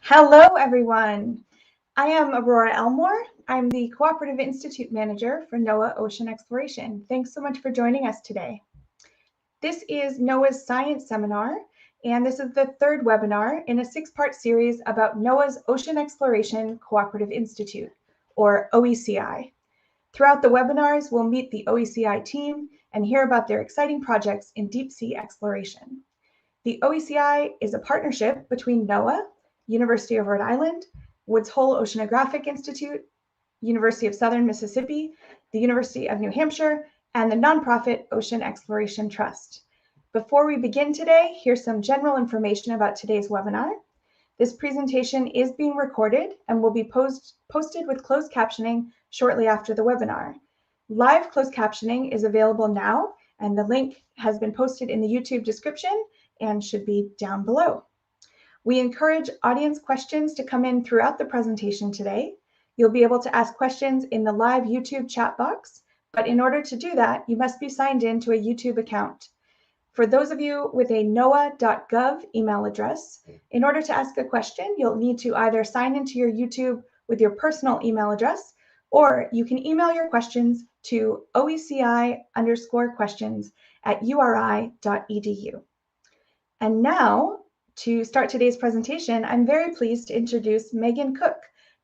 Hello, everyone. I am Aurora Elmore. I'm the Cooperative Institute Manager for NOAA Ocean Exploration. Thanks so much for joining us today. This is NOAA's Science Seminar, and this is the third webinar in a six-part series about NOAA's Ocean Exploration Cooperative Institute, or OECI. Throughout the webinars, we'll meet the OECI team and hear about their exciting projects in deep sea exploration. The OECI is a partnership between NOAA, University of Rhode Island, Woods Hole Oceanographic Institute, University of Southern Mississippi, the University of New Hampshire, and the nonprofit Ocean Exploration Trust. Before we begin today, here's some general information about today's webinar. This presentation is being recorded and will be posted with closed captioning shortly after the webinar. Live closed captioning is available now, and the link has been posted in the YouTube description and should be down below. We encourage audience questions to come in throughout the presentation today. You'll be able to ask questions in the live YouTube chat box, but in order to do that, you must be signed in to a YouTube account. For those of you with a noaa.gov email address, in order to ask a question, you'll need to either sign into your YouTube with your personal email address, or you can email your questions to oeci_questions@uri.edu. And now, to start today's presentation, I'm very pleased to introduce Megan Cook,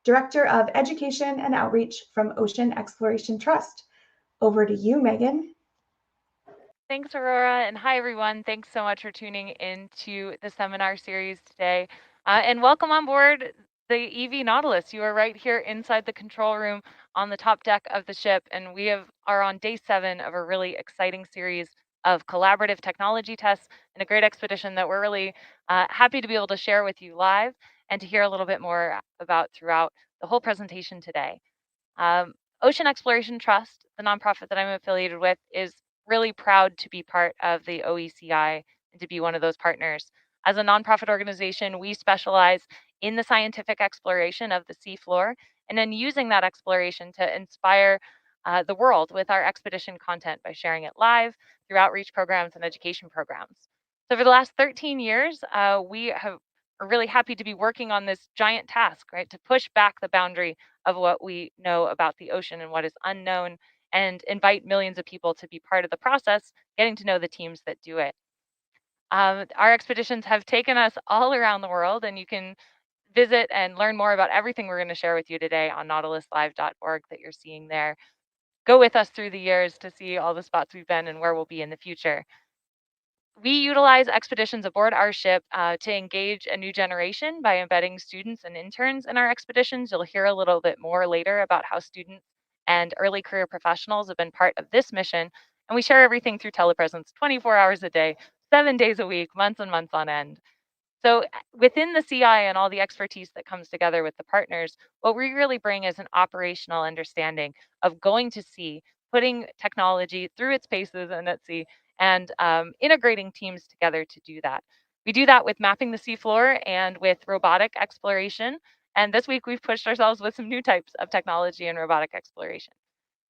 Director of Education and Outreach from Ocean Exploration Trust. Over to you, Megan. Thanks, Aurora, and hi, everyone. Thanks so much for tuning into the seminar series today. And welcome on board the EV Nautilus. You are right here inside the control room on the top deck of the ship, and we are on day 7 of a really exciting series of collaborative technology tests and a great expedition that we're really happy to be able to share with you live and to hear a little bit more about throughout the whole presentation today. Ocean Exploration Trust, the nonprofit that I'm affiliated with, is really proud to be part of the OECI and to be one of those partners. As a nonprofit organization, we specialize in the scientific exploration of the seafloor and then using that exploration to inspire the world with our expedition content by sharing it live through outreach programs and education programs. So for the last 13 years, we are really happy to be working on this giant task, right, to push back the boundary of what we know about the ocean and what is unknown, and invite millions of people to be part of the process, getting to know the teams that do it. Our expeditions have taken us all around the world, and you can visit and learn more about everything we're going to share with you today on nautiluslive.org that you're seeing there. Go with us through the years to see all the spots we've been and where we'll be in the future. We utilize expeditions aboard our ship to engage a new generation by embedding students and interns in our expeditions. You'll hear a little bit more later about how students and early career professionals have been part of this mission. And we share everything through telepresence 24 hours a day, 7 days a week, months and months on end. So within the CI and all the expertise that comes together with the partners, what we really bring is an operational understanding of going to sea, putting technology through its paces and at sea, and integrating teams together to do that. We do that with mapping the seafloor and with robotic exploration. And this week we've pushed ourselves with some new types of technology and robotic exploration.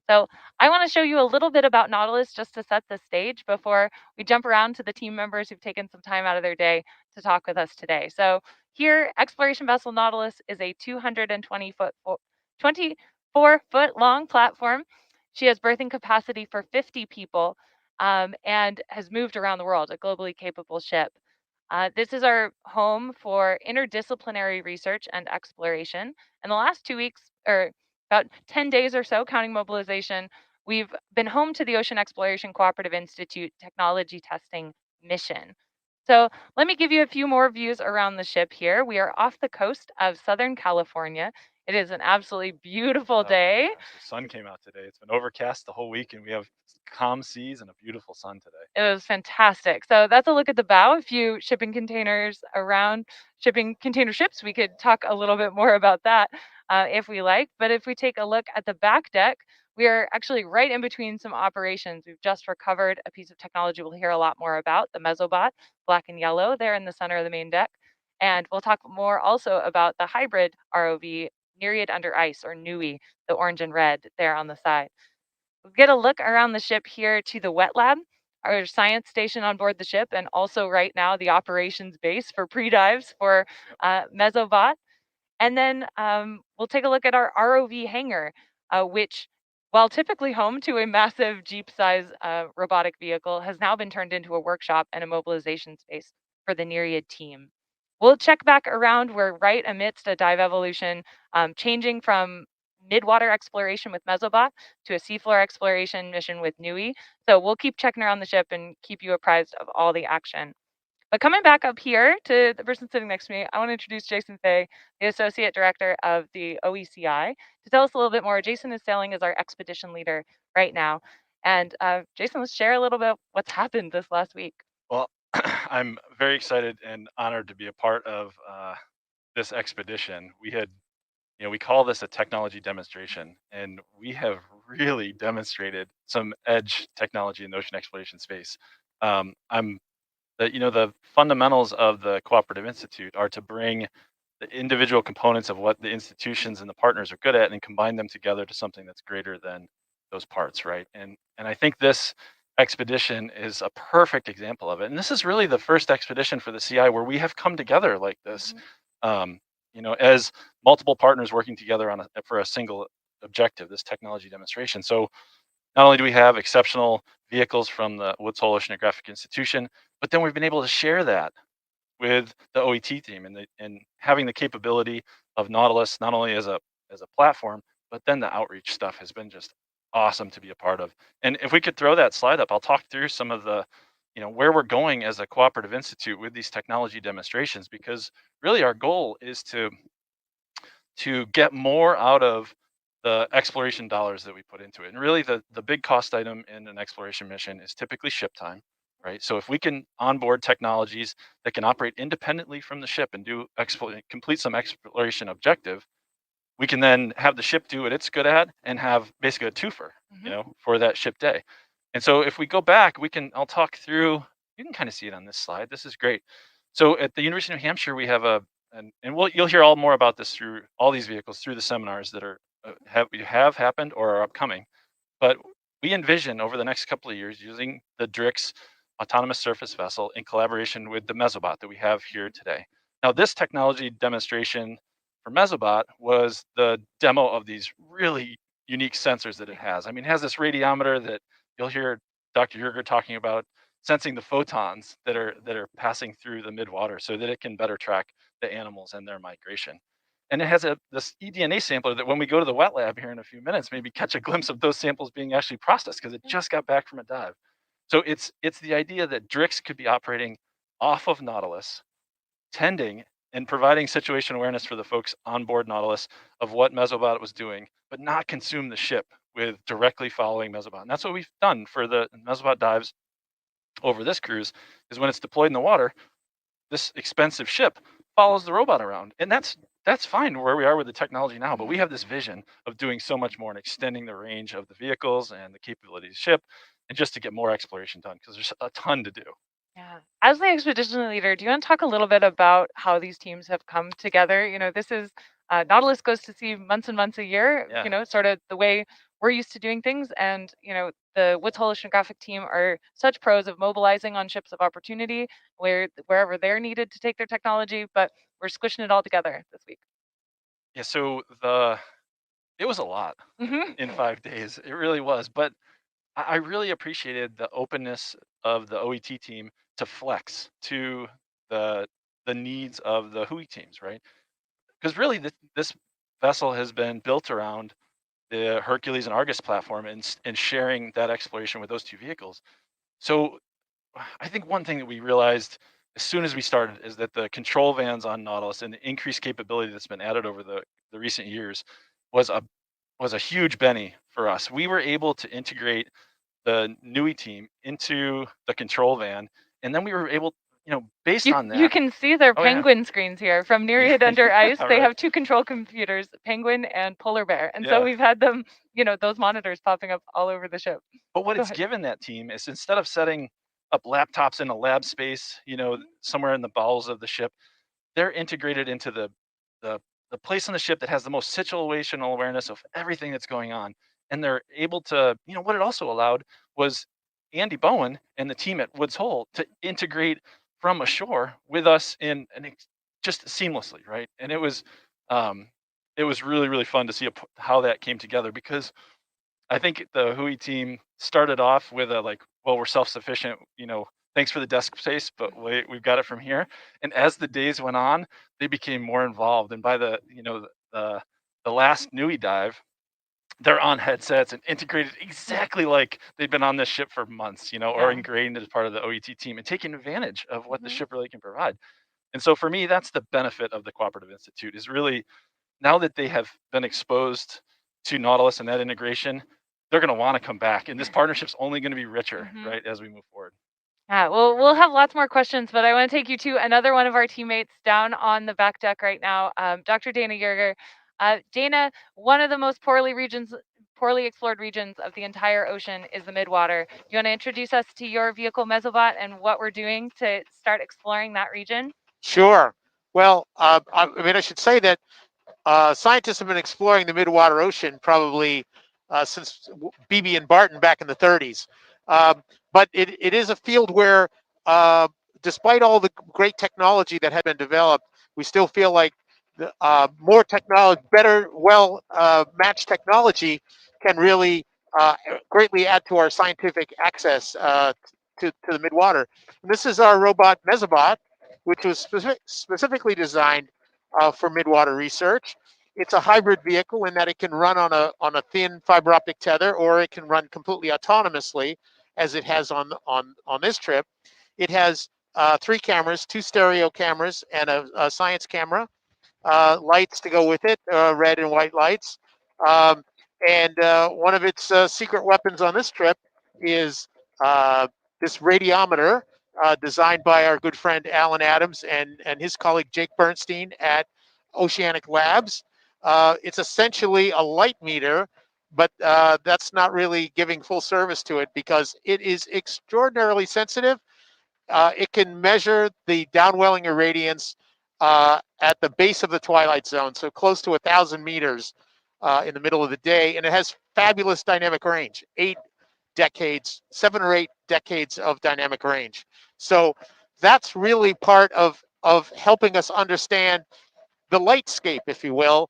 So I want to show you a little bit about Nautilus just to set the stage before we jump around to the team members who've taken some time out of their day to talk with us today. So here, Exploration Vessel Nautilus is a 24-foot long platform. She has berthing capacity for 50 people and has moved around the world, a globally capable ship. This is our home for interdisciplinary research and exploration. In the last 2 weeks, or about 10 days or so, counting mobilization, we've been home to the Ocean Exploration Cooperative Institute technology testing mission. So let me give you a few more views around the ship here. We are off the coast of Southern California It is an absolutely beautiful day. Gosh, the sun came out today. It's been overcast the whole week, and we have calm seas and a beautiful sun today. It was fantastic. So that's a look at the bow. A few shipping containers around, shipping container ships. We could talk a little bit more about that if we like. But if we take a look at the back deck, we are actually right in between some operations. We've just recovered a piece of technology we'll hear a lot more about, the Mesobot, black and yellow, there in the center of the main deck. And we'll talk more also about the hybrid ROV, Nereid Under Ice, or NUI, the orange and red there on the side. We'll get a look around the ship here to the wet lab, our science station on board the ship, and also right now the operations base for pre-dives for Mesobot. And then we'll take a look at our ROV hangar, which, while typically home to a massive Jeep-size robotic vehicle, has now been turned into a workshop and a mobilization space for the Nereid team. We'll check back around. We're right amidst a dive evolution, changing from mid-water exploration with Mesobot to a seafloor exploration mission with NUI. So we'll keep checking around the ship and keep you apprised of all the action. But coming back up here to the person sitting next to me, I want to introduce Jason Fahy, the Associate Director of the OECI, to tell us a little bit more. Jason is sailing as our expedition leader right now. And Jason, let's share a little bit what's happened this last week. Well, I'm very excited and honored to be a part of this expedition. We call this a technology demonstration, and we have really demonstrated some edge technology in the ocean exploration space. The fundamentals of the Cooperative Institute are to bring the individual components of what the institutions and the partners are good at and combine them together to something that's greater than those parts, right? And I think this expedition is a perfect example of it. And this is really the first expedition for the CI where we have come together like this, as multiple partners working together for a single objective, this technology demonstration. So not only do we have exceptional vehicles from the Woods Hole Oceanographic Institution, but then we've been able to share that with the OET team and having the capability of Nautilus not only as a platform, but then the outreach stuff has been just awesome to be a part of. And if we could throw that slide up, I'll talk through some of the, where we're going as a cooperative institute with these technology demonstrations, because really our goal is to get more out of the exploration dollars that we put into it. And really the big cost item in an exploration mission is typically ship time, right? So if we can onboard technologies that can operate independently from the ship and complete some exploration objective, we can then have the ship do what it's good at and have basically a twofer, for that ship day. And so if we go back, I'll talk through, you can kind of see it on this slide. This is great. So at the University of New Hampshire, we have you'll hear all more about this through all these vehicles through the seminars that are have happened or are upcoming. But we envision over the next couple of years using the DRIX autonomous surface vessel in collaboration with the Mesobot that we have here today. Now, this technology demonstration for Mesobot was the demo of these really unique sensors that it has. I mean, it has this radiometer that you'll hear Dr. Yoerger talking about, sensing the photons that are passing through the midwater so that it can better track the animals and their migration. And it has this eDNA sampler that when we go to the wet lab here in a few minutes, maybe catch a glimpse of those samples being actually processed because it just got back from a dive. So it's the idea that DRIX could be operating off of Nautilus, tending and providing situation awareness for the folks on board Nautilus of what Mesobot was doing, but not consume the ship with directly following Mesobot. And that's what we've done for the Mesobot dives over this cruise, is when it's deployed in the water, this expensive ship follows the robot around. And that's fine where we are with the technology now, but we have this vision of doing so much more and extending the range of the vehicles and the capability of the ship, and just to get more exploration done, because there's a ton to do. Yeah. As the expedition leader, do you want to talk a little bit about how these teams have come together? This is Nautilus goes to sea months and months a year, Yeah. Sort of the way we're used to doing things. And, the Woods Hole Oceanographic team are such pros of mobilizing on ships of opportunity wherever they're needed to take their technology, but we're squishing it all together this week. Yeah, so it was a lot in 5 days. It really was. But I really appreciated the openness of the OET team to flex to the needs of the WHOI teams, right? Because really this vessel has been built around the Hercules and Argus platform and sharing that exploration with those two vehicles. So I think one thing that we realized as soon as we started is that the control vans on Nautilus and the increased capability that's been added over the recent years was a huge Benny for us. We were able to integrate the NOAA team into the control van, and then we were able, based on You that. can see their Oh, yeah. penguin screens here from Nereid Under Ice. They Right. have two control computers, penguin and polar bear. And so Yeah. we've had them, those monitors popping up all over the ship. But what Go it's ahead. given that team is instead of setting up laptops in a lab space, somewhere in the bowels of the ship, they're integrated into the the place on the ship that has the most situational awareness of everything that's going on. And they're able to, what it also allowed was Andy Bowen and the team at Woods Hole to integrate from ashore with us just seamlessly, right? And it was really, really fun to see how that came together, because I think the WHOI team started off with a well, we're self-sufficient, thanks for the desk space, but wait, we've got it from here. And as the days went on, they became more involved. And by the last NUI dive, they're on headsets and integrated exactly like they'd been on this ship for months, or ingrained as part of the OET team and taking advantage of what the ship really can provide. And so for me, that's the benefit of the Cooperative Institute, is really, now that they have been exposed to Nautilus and that integration, they're going to want to come back. And this partnership's only going to be richer, right, as we move forward. Yeah, well, we'll have lots more questions, but I want to take you to another one of our teammates down on the back deck right now, Dr. Dana Yerger. Dana, one of the most poorly explored regions of the entire ocean is the midwater. Do you want to introduce us to your vehicle Mesobot and what we're doing to start exploring that region? Sure. Well, I should say that scientists have been exploring the midwater ocean probably since Beebe and Barton back in the 30s. But it is a field where, despite all the great technology that had been developed, we still feel like more technology, better, matched technology can really greatly add to our scientific access to the midwater. And this is our robot Mesobot, which was specifically designed for midwater research. It's a hybrid vehicle in that it can run on a thin fiber optic tether, or it can run completely autonomously, as it has on this trip. It has 3 cameras, 2 stereo cameras, and a science camera. Lights to go with it, red and white lights. And one of its secret weapons on this trip is this radiometer, designed by our good friend Alan Adams and his colleague Jake Bernstein at Oceanic Labs. It's essentially a light meter, but that's not really giving full service to it, because it is extraordinarily sensitive. It can measure the downwelling irradiance at the base of the twilight zone, so close to 1,000 meters in the middle of the day, and it has fabulous dynamic range, 7 or 8 decades of dynamic range. So that's really part of helping us understand the lightscape, if you will,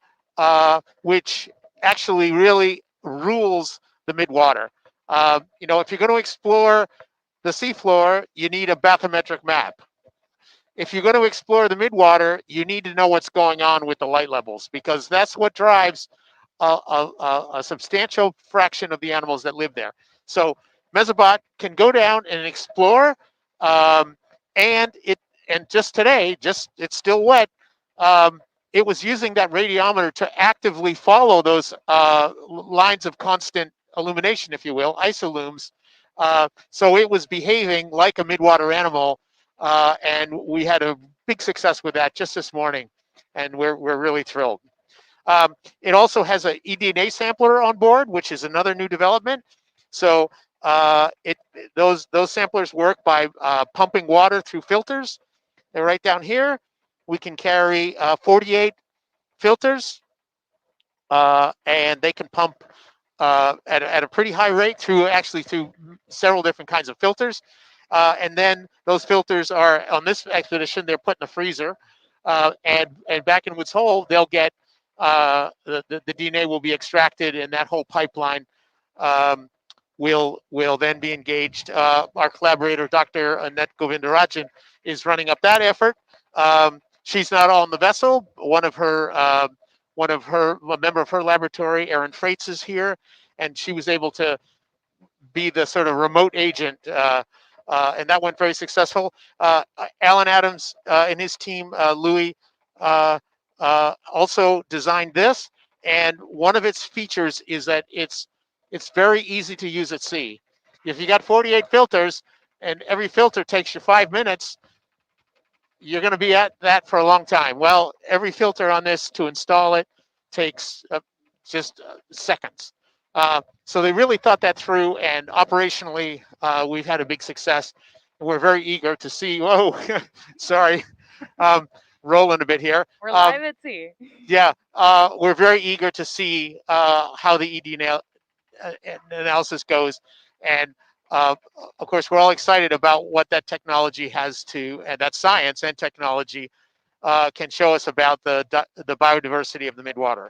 which actually really rules the midwater. If you're going to explore the seafloor, you need a bathymetric map. If you're going to explore the midwater, you need to know what's going on with the light levels, because that's what drives a substantial fraction of the animals that live there. So Mesobot can go down and explore, and just today, it's still wet. It was using that radiometer to actively follow those lines of constant illumination, if you will, isolooms. So it was behaving like a midwater animal, and we had a big success with that just this morning, and we're really thrilled. It also has an eDNA sampler on board, which is another new development. So those samplers work by pumping water through filters. They're right down here. We can carry 48 filters, and they can pump at a pretty high rate through several different kinds of filters. And then those filters are, on this expedition, they're put in a freezer. And back in Woods Hole, they'll get the DNA will be extracted, and that whole pipeline will then be engaged. Our collaborator, Dr. Annette Govindarajan, is running up that effort. She's not on the vessel. A member of her laboratory, Erin Freitz, is here, and she was able to be the sort of remote agent and that went very successful. Alan Adams and his team, Louis, also designed this, and one of its features is that it's very easy to use at sea. If you got 48 filters and every filter takes you 5 minutes, you're going to be at that for a long time. Well, every filter on this to install it takes just seconds. So they really thought that through, and operationally, we've had a big success. We're very eager to see. Whoa, sorry, rolling a bit here. We're live at sea. Yeah, we're very eager to see how the ED analysis goes, and of course, we're all excited about what that technology has to, and that science and technology can show us about the biodiversity of the midwater.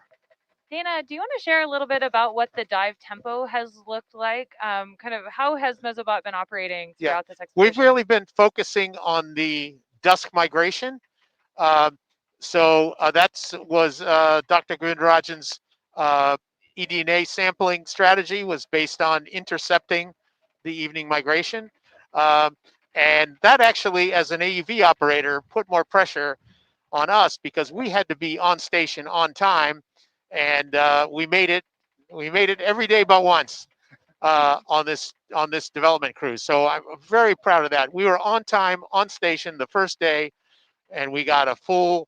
Dana, do you want to share a little bit about what the dive tempo has looked like? Kind of how has Mesobot been operating throughout this expedition? We've really been focusing on the dusk migration. So that was Dr. Govindrajan's eDNA sampling strategy was based on intercepting the evening migration. And that actually, as an AUV operator, put more pressure on us because we had to be on station on time, and we made it every day but once on this development cruise. So I'm very proud of that. We were on time, on station the first day, and we got a full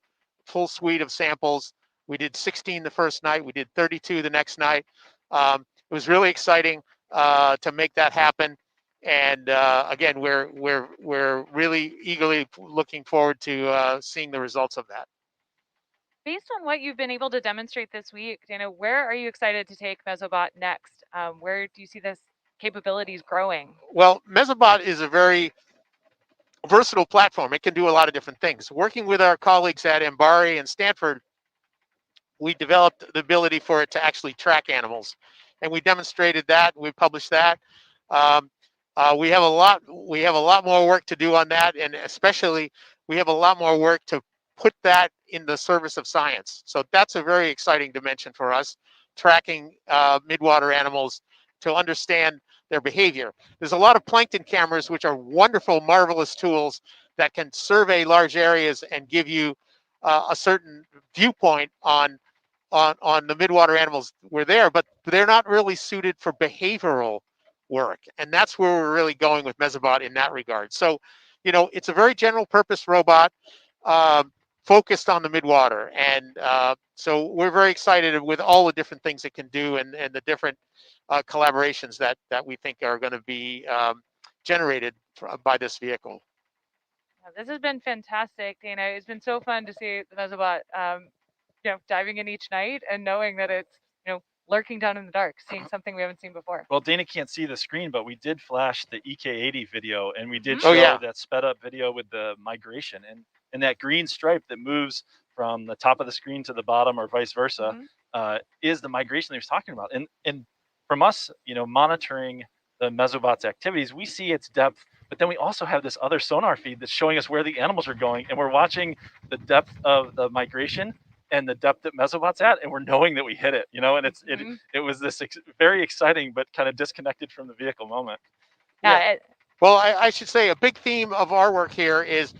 suite of samples. We did 16 the first night. We did 32 the next night. It was really exciting to make that happen. And again, we're really eagerly looking forward to seeing the results of that. Based on what you've been able to demonstrate this week, Dana, where are you excited to take Mesobot next? Where do you see this capabilities growing? Well, Mesobot is a very versatile platform. It can do a lot of different things. Working with our colleagues at Embari and Stanford, we developed the ability for it to actually track animals, and we demonstrated that. We published that. We have a lot more work to do on that, and especially we have a lot more work to put that in the service of science. So that's a very exciting dimension for us, tracking midwater animals to understand their behavior. There's a lot of plankton cameras, which are wonderful, marvelous tools that can survey large areas and give you a certain viewpoint on the midwater animals were there, but they're not really suited for behavioral work. And that's where we're really going with Mesobot in that regard. So, it's a very general purpose robot focused on the midwater. And so we're very excited with all the different things it can do and the different collaborations that we think are going to be generated by this vehicle. This has been fantastic, Dana. It's been so fun to see the Mesobot diving in each night and knowing that it's, lurking down in the dark, seeing something we haven't seen before. Well, Dana can't see the screen, but we did flash the EK80 video, and we did Oh, show yeah. that sped up video with the migration, and that green stripe that moves from the top of the screen to the bottom or vice versa is the migration that he was talking about. And from us, monitoring the Mesobot's activities, we see its depth, but then we also have this other sonar feed that's showing us where the animals are going, and we're watching the depth of the migration and the depth that Mesobot's at, and we're knowing that we hit it, and it was this very exciting but kind of disconnected from the vehicle moment. Yeah. Well, I should say a big theme of our work here is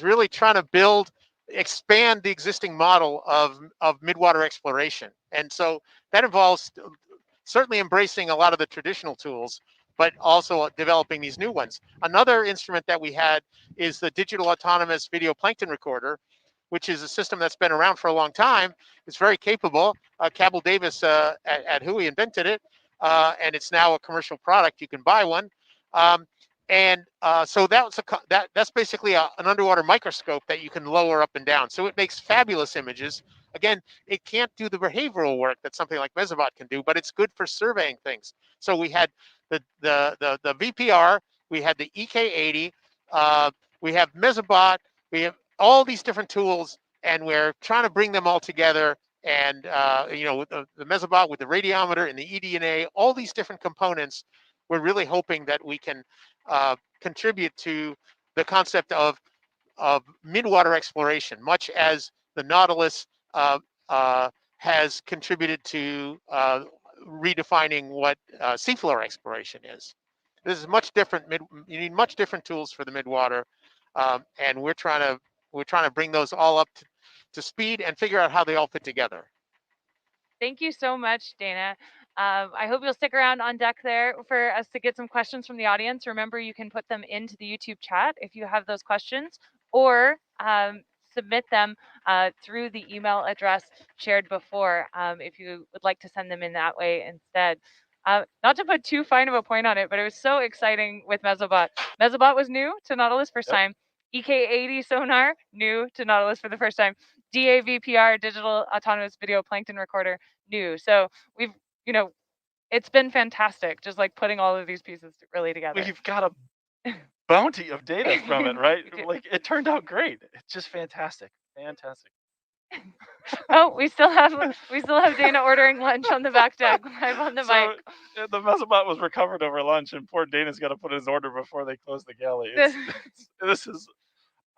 really trying to expand the existing model of midwater exploration, and so that involves certainly embracing a lot of the traditional tools, but also developing these new ones. Another instrument that we had is the digital autonomous video plankton recorder, which is a system that's been around for a long time. It's very capable. Cabell Davis at WHOI invented it, and it's now a commercial product. You can buy one. So that's basically an underwater microscope that you can lower up and down. So it makes fabulous images. Again, it can't do the behavioral work that something like Mesobot can do, but it's good for surveying things. So we had the VPR, we had the EK80, we have Mesobot, we have all these different tools, and we're trying to bring them all together. And with the Mesobot, with the radiometer and the eDNA, all these different components, we're really hoping that we can contribute to the concept of midwater exploration, much as the Nautilus has contributed to redefining what seafloor exploration is. This is much different. You need much different tools for the midwater, and we're trying to bring those all up to speed and figure out how they all fit together. Thank you so much, Dana. I hope you'll stick around on deck there for us to get some questions from the audience. Remember, you can put them into the YouTube chat if you have those questions, or submit them through the email address shared before if you would like to send them in that way instead. Not to put too fine of a point on it, but it was so exciting with Mesobot. Mesobot was new to Nautilus first time. EK80 sonar, new to Nautilus for the first time. DAVPR, digital autonomous video plankton recorder, new. So we've, it's been fantastic, just like putting all of these pieces really together. We've got a bounty of data from it, right? Like, it turned out great. It's just fantastic. Fantastic. Oh, we still have Dana ordering lunch on the back deck live on the mic. The Mesobot was recovered over lunch, and poor Dana's got to put his order before they close the galley. This is,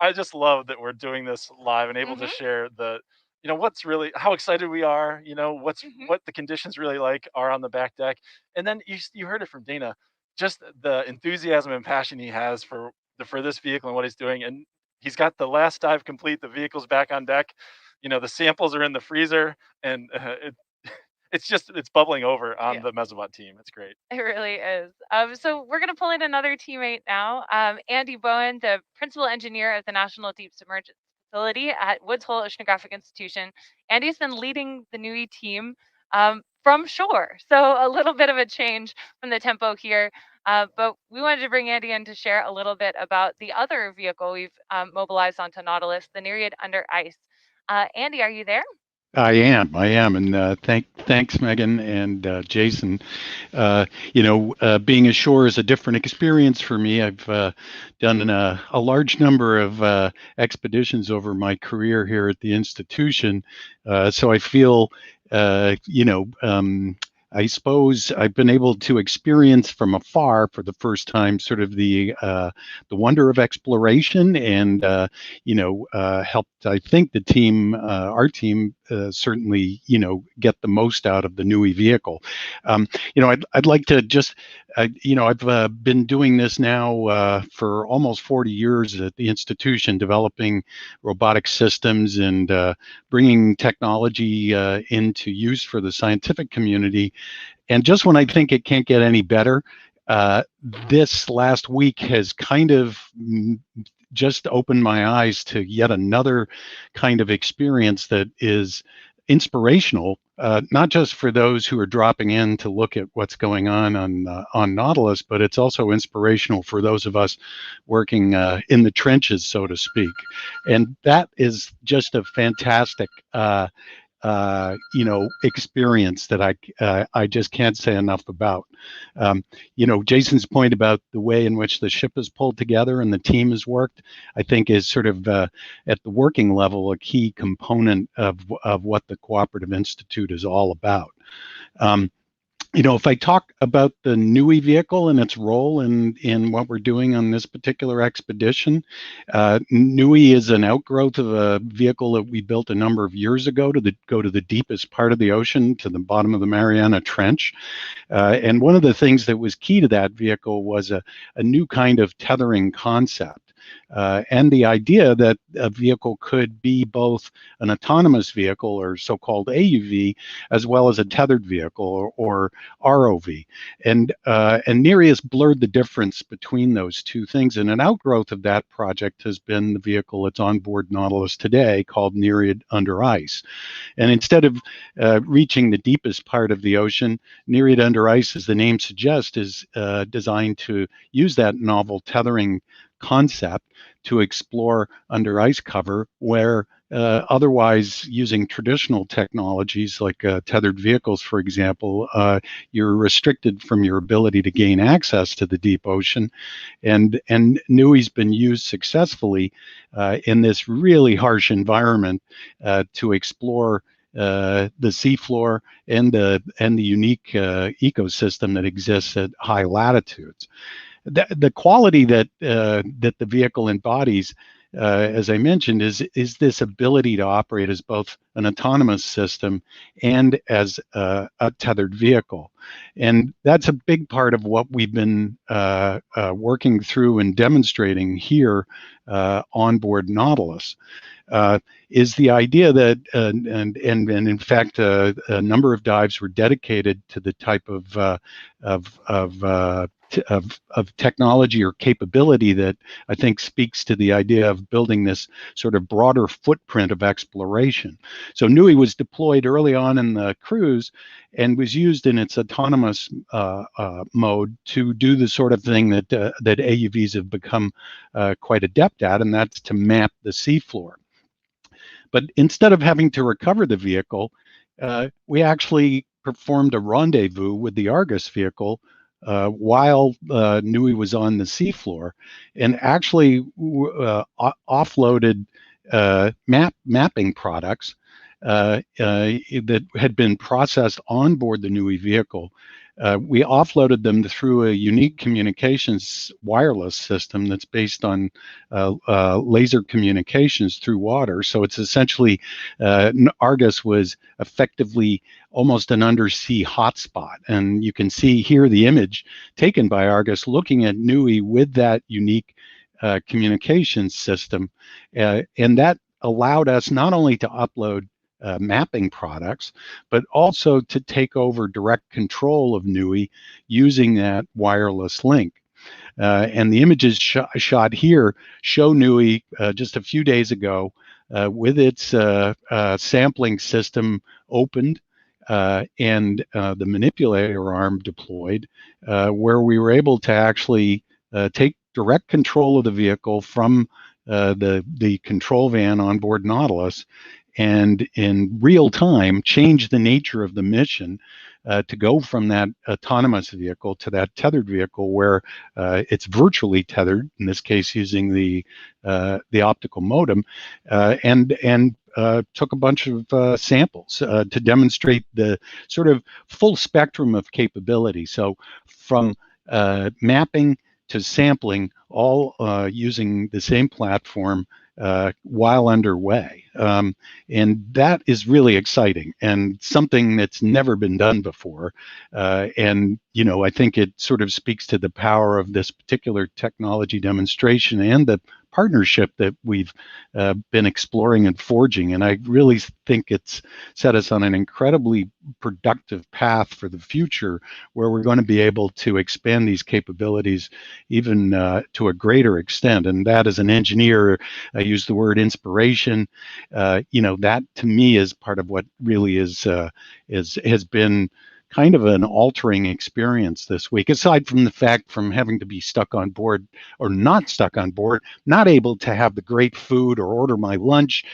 I just love that we're doing this live and able to share the, what's really, how excited we are, what the conditions really like are on the back deck. And then you heard it from Dana, just the enthusiasm and passion he has for this vehicle and what he's doing. And he's got the last dive complete, the vehicle's back on deck. The samples are in the freezer, and it's bubbling over on the Mesobot team. It's great. It really is. So we're going to pull in another teammate now, Andy Bowen, the principal engineer at the National Deep Submergence Facility at Woods Hole Oceanographic Institution. Andy's been leading the NOAA team from shore, so a little bit of a change from the tempo here. But we wanted to bring Andy in to share a little bit about the other vehicle we've mobilized onto Nautilus, the Nereid Under Ice. Andy, are you there? I am, and thanks, Megan and Jason. Being ashore is a different experience for me. I've done a large number of expeditions over my career here at the institution, so I feel, I suppose I've been able to experience from afar for the first time sort of the wonder of exploration, and helped, I think, the team, our team, certainly get the most out of the NOAA vehicle. I'd like to just I've been doing this now for almost 40 years at the institution, developing robotic systems and bringing technology into use for the scientific community. And just when I think it can't get any better, this last week has kind of just opened my eyes to yet another kind of experience that is inspirational, not just for those who are dropping in to look at what's going on Nautilus, but it's also inspirational for those of us working in the trenches, so to speak. And that is just a fantastic experience that I just can't say enough about. Jason's point about the way in which the ship is pulled together and the team has worked, I think is sort of at the working level a key component of what the Cooperative Institute is all about. If I talk about the NOAA vehicle and its role in what we're doing on this particular expedition, NOAA is an outgrowth of a vehicle that we built a number of years ago to go to the deepest part of the ocean, to the bottom of the Mariana Trench. And one of the things that was key to that vehicle was a new kind of tethering concept. And the idea that a vehicle could be both an autonomous vehicle, or so-called AUV, as well as a tethered vehicle, or ROV. And NERI has blurred the difference between those two things. And an outgrowth of that project has been the vehicle that's on board Nautilus today, called Nereid Under Ice. And instead of reaching the deepest part of the ocean, Nereid Under Ice, as the name suggests, is designed to use that novel tethering concept to explore under ice cover, where otherwise, using traditional technologies like tethered vehicles, for example, you're restricted from your ability to gain access to the deep ocean. And NOAA's been used successfully in this really harsh environment to explore the seafloor and the unique ecosystem that exists at high latitudes. The quality that the vehicle embodies as I mentioned, is this ability to operate as both an autonomous system and as a tethered vehicle. And that's a big part of what we've been working through and demonstrating here on board Nautilus. Is the idea that, and in fact, a number of dives were dedicated to the type of technology or capability that I think speaks to the idea of building this sort of broader footprint of exploration. So NOAA was deployed early on in the cruise and was used in its autonomous mode to do the sort of thing that that AUVs have become quite adept at, and that's to map the seafloor. But instead of having to recover the vehicle, we actually performed a rendezvous with the Argus vehicle while NOAA was on the seafloor, and actually offloaded mapping products that had been processed on board the NOAA vehicle. We offloaded them through a unique communications wireless system that's based on laser communications through water. So it's essentially, Argus was effectively almost an undersea hotspot. And you can see here the image taken by Argus looking at NOAA with that unique communications system. And that allowed us not only to upload mapping products, but also to take over direct control of NOAA using that wireless link. And the images shot here show NOAA just a few days ago with its sampling system opened and the manipulator arm deployed, where we were able to actually take direct control of the vehicle from the control van on board Nautilus, and in real time change the nature of the mission to go from that autonomous vehicle to that tethered vehicle where it's virtually tethered, in this case using the optical modem, and took a bunch of samples to demonstrate the sort of full spectrum of capability. So from mapping to sampling, all using the same platform while underway. And that is really exciting and something that's never been done before. And, you know, I think it sort of speaks to the power of this particular technology demonstration and the partnership that we've been exploring and forging. And I really think it's set us on an incredibly productive path for the future, where we're going to be able to expand these capabilities even to a greater extent. And that, as an engineer, I use the word inspiration. You know, that to me is part of what really has been kind of an altering experience this week, aside from the fact from having to be stuck on board or not stuck on board, not able to have the great food or order my lunch.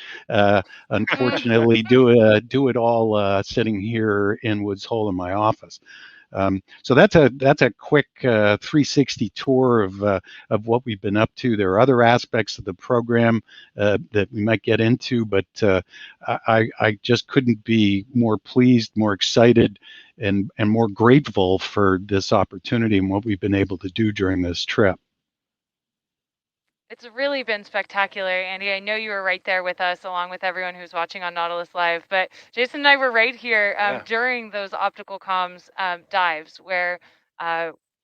Unfortunately, do it all sitting here in Woods Hole in my office. So that's a quick 360 tour of what we've been up to. There are other aspects of the program that we might get into, but I just couldn't be more pleased, more excited, and more grateful for this opportunity and what we've been able to do during this trip. It's really been spectacular, Andy. I know you were right there with us, along with everyone who's watching on Nautilus Live. But Jason and I were right here during those optical comms dives, where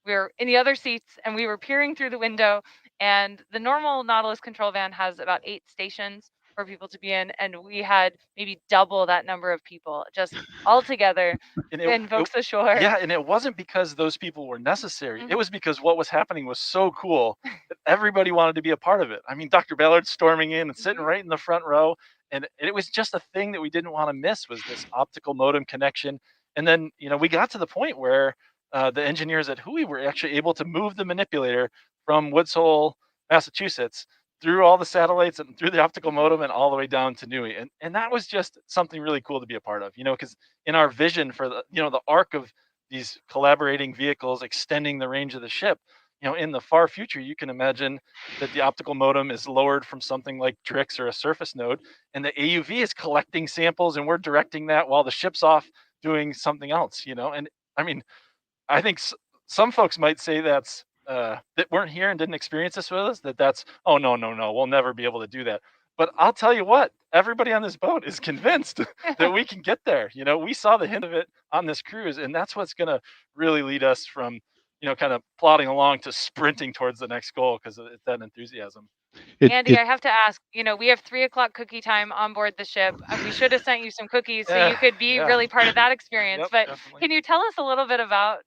we were in the other seats and we were peering through the window. And the normal Nautilus control van has about 8 stations for people to be in, and we had maybe double that number of people just all together in Vaux ashore. Yeah, and it wasn't because those people were necessary. It was because what was happening was so cool that everybody wanted to be a part of it. I mean, Dr. Ballard's storming in and sitting right in the front row, and it was just a thing that we didn't want to miss, was this optical modem connection. And then, you know, we got to the point where the engineers at WHOI were actually able to move the manipulator from Woods Hole, Massachusetts, through all the satellites and through the optical modem and all the way down to NOAA. And that was just something really cool to be a part of, you know, because in our vision for the, you know, the arc of these collaborating vehicles extending the range of the ship, you know, in the far future, you can imagine that the optical modem is lowered from something like Trix or a surface node, and the AUV is collecting samples and we're directing that while the ship's off doing something else, you know. And I mean, I think some folks might say that's that weren't here and didn't experience this with us, that's, oh, no, we'll never be able to do that. But I'll tell you what, everybody on this boat is convinced that we can get there. We saw the hint of it on this cruise, and that's what's going to really lead us from, kind of plodding along to sprinting towards the next goal, because it's that enthusiasm. Andy, I have to ask, we have 3:00 cookie time on board the ship. We should have sent you some cookies so you could be really part of that experience. Yep, but definitely. Can you tell us a little bit about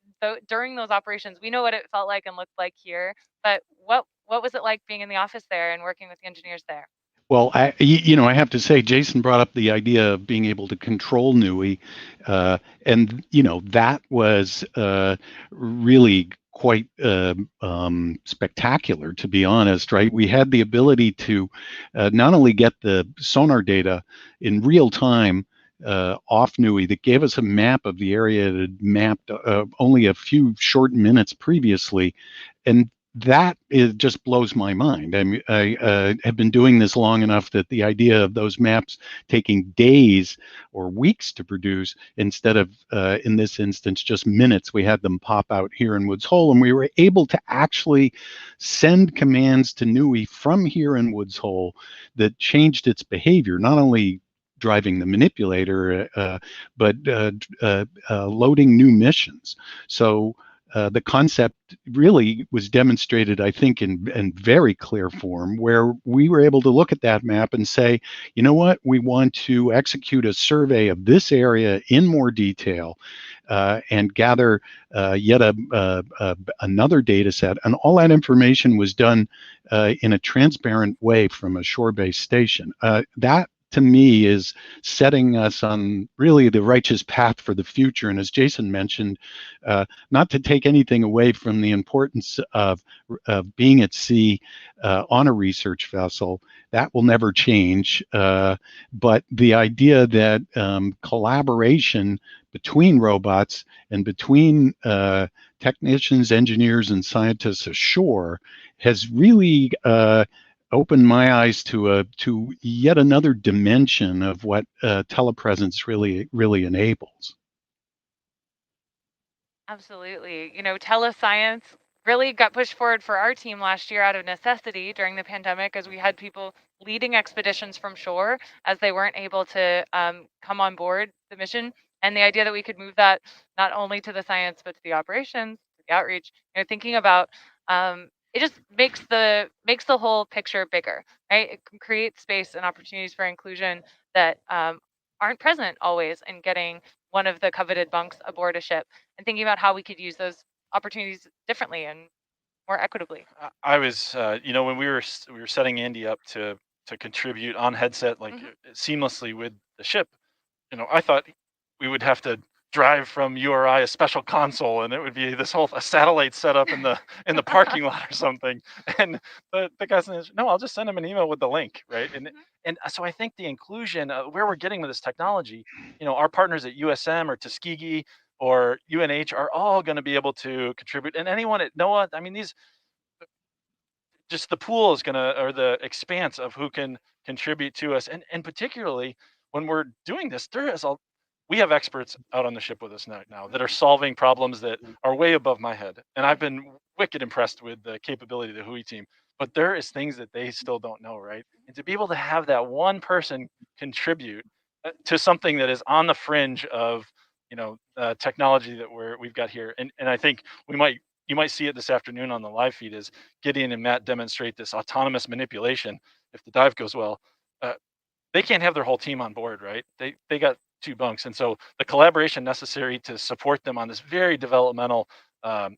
during those operations? We know what it felt like and looked like here, but what was it like being in the office there and working with the engineers there? Well, I have to say, Jason brought up the idea of being able to control NOAA, and that was really quite spectacular, to be honest. Right, we had the ability to not only get the sonar data in real time off NOAA that gave us a map of the area that had mapped only a few short minutes previously, and that just blows my mind. I mean, I have been doing this long enough that the idea of those maps taking days or weeks to produce instead of, in this instance, just minutes, we had them pop out here in Woods Hole, and we were able to actually send commands to NOAA from here in Woods Hole that changed its behavior, not only driving the manipulator, but loading new missions. So the concept really was demonstrated, I think, in very clear form, where we were able to look at that map and say, you know what, we want to execute a survey of this area in more detail and gather yet another data set. And all that information was done in a transparent way from a shore-based station. That, to me, is setting us on really the righteous path for the future. And as Jason mentioned, not to take anything away from the importance of being at sea on a research vessel, that will never change. But the idea that collaboration between robots and between technicians, engineers, and scientists ashore has really opened my eyes to yet another dimension of what telepresence really enables. Absolutely. Telescience really got pushed forward for our team last year out of necessity during the pandemic, as we had people leading expeditions from shore as they weren't able to come on board the mission. And the idea that we could move that not only to the science, but to the operations, to the outreach, thinking about it just makes the whole picture bigger, right? It can create space and opportunities for inclusion that aren't present always in getting one of the coveted bunks aboard a ship, and thinking about how we could use those opportunities differently and more equitably. I was, when we were setting Andy up to contribute on headset, like seamlessly with the ship, I thought we would have to drive from URI a special console, and it would be this whole satellite setup in the parking lot or something. And the guy says, no, I'll just send him an email with the link, right? And so I think the inclusion, where we're getting with this technology, our partners at USM or Tuskegee or UNH are all going to be able to contribute, and anyone at NOAA. I mean, just the pool is or the expanse of who can contribute to us, and particularly when we're doing this, we have experts out on the ship with us now that are solving problems that are way above my head. And I've been wicked impressed with the capability of the WHOI team, but there is things that they still don't know, right? And to be able to have that one person contribute to something that is on the fringe of, technology that we've got here. And I think you might see it this afternoon on the live feed, is Gideon and Matt demonstrate this autonomous manipulation. If the dive goes well, they can't have their whole team on board, right? They got 2 bunks. And so the collaboration necessary to support them on this very developmental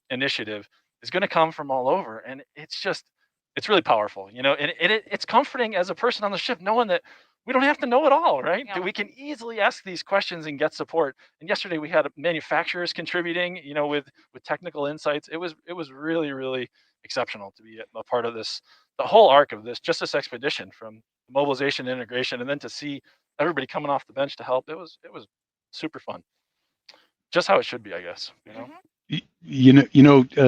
initiative is going to come from all over. And it's really powerful, and it's comforting as a person on the ship, knowing that we don't have to know it all, right? Yeah. We can easily ask these questions and get support. And yesterday we had manufacturers contributing, with technical insights. It was really, really exceptional to be a part of this, the whole arc of this expedition, from mobilization, integration, and then to see everybody coming off the bench to help. It was super fun. Just how it should be, I guess.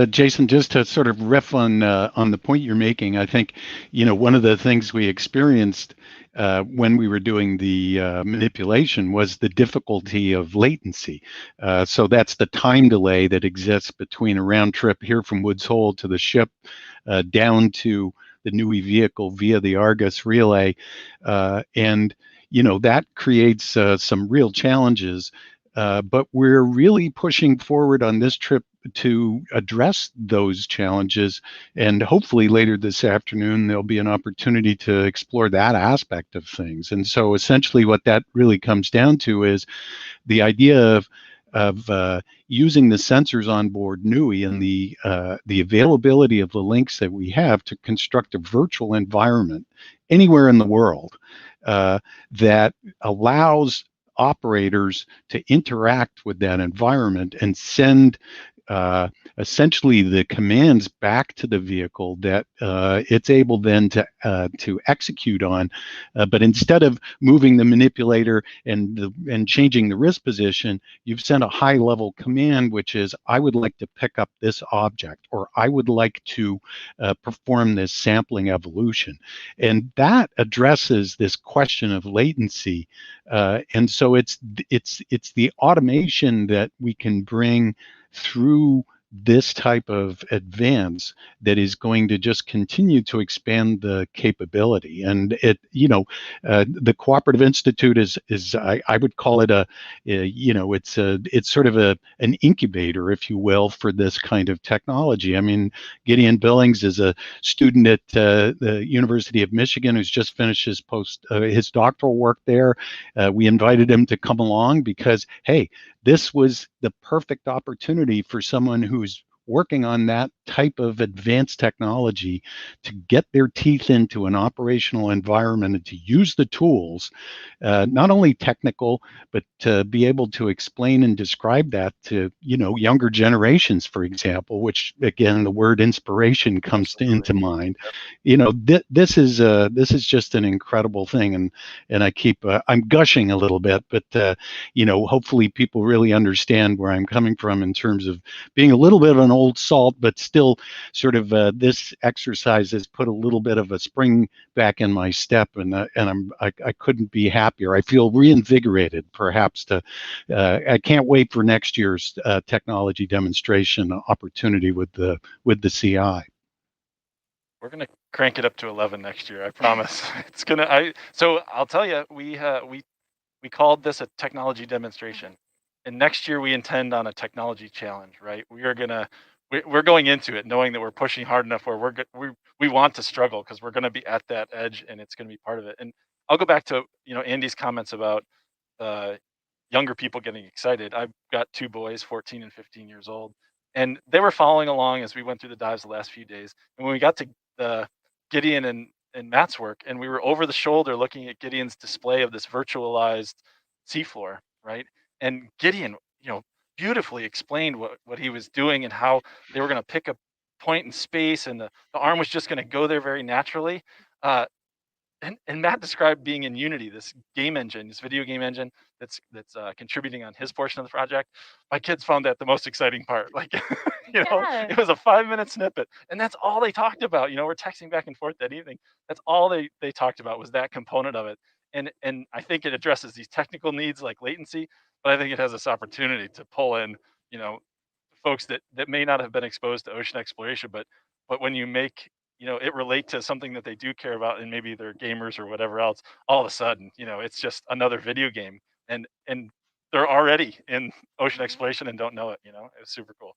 Jason, just to sort of riff on the point you're making, I think, one of the things we experienced when we were doing the manipulation was the difficulty of latency. So that's the time delay that exists between a round trip here from Woods Hole to the ship down to the NOAA vehicle via the Argus relay. And, that creates some real challenges. But we're really pushing forward on this trip to address those challenges. And hopefully later this afternoon, there'll be an opportunity to explore that aspect of things. And so essentially what that really comes down to is the idea of using the sensors on board NOAA and the availability of the links that we have to construct a virtual environment anywhere in the world that allows operators to interact with that environment and send essentially the commands back to the vehicle that it's able then to execute on. But instead of moving the manipulator and changing the wrist position, you've sent a high-level command, which is, I would like to pick up this object, or I would like to perform this sampling evolution. And that addresses this question of latency. And so it's the automation that we can bring through this type of advance that is going to just continue to expand the capability. And the Cooperative Institute is I would call it it's sort of an incubator, if you will, for this kind of technology. I mean, Gideon Billings is a student at the University of Michigan who's just finished his doctoral work there. We invited him to come along because, hey, this was the perfect opportunity for someone who's working on that type of advanced technology to get their teeth into an operational environment and to use the tools, not only technical, but to be able to explain and describe that to, younger generations, for example, which again, the word inspiration comes into mind. This is just an incredible thing. And I keep, I'm gushing a little bit, but, hopefully people really understand where I'm coming from in terms of being a little bit of an old salt, but still sort of this exercise has put a little bit of a spring back in my step, and I couldn't be happier. I feel reinvigorated, perhaps. I can't wait for next year's technology demonstration opportunity with the CI. We're gonna crank it up to 11 next year. I promise. It's gonna. So I'll tell you, we called this a technology demonstration, and next year we intend on a technology challenge. Right? We're going into it knowing that we're pushing hard enough where we want to struggle because we're going to be at that edge and it's going to be part of it. And I'll go back to Andy's comments about younger people getting excited. I've got two boys, 14 and 15 years old, and they were following along as we went through the dives the last few days. And when we got to Gideon and Matt's work, and we were over the shoulder looking at Gideon's display of this virtualized seafloor, right? And Gideon, beautifully explained what he was doing and how they were going to pick a point in space, and the arm was just going to go there very naturally. And Matt described being in Unity, this game engine, this video game engine that's contributing on his portion of the project. My kids found that the most exciting part. Like, it was a 5-minute snippet, and that's all they talked about. We're texting back and forth that evening. That's all they talked about was that component of it. And I think it addresses these technical needs like latency, but I think it has this opportunity to pull in, folks that may not have been exposed to ocean exploration, but when you make it relate to something that they do care about, and maybe they're gamers or whatever else, all of a sudden, it's just another video game, and they're already in ocean exploration and don't know it. It's super cool.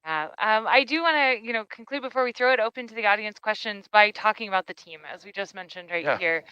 Yeah, I do want to, conclude before we throw it open to the audience questions by talking about the team, as we just mentioned right here.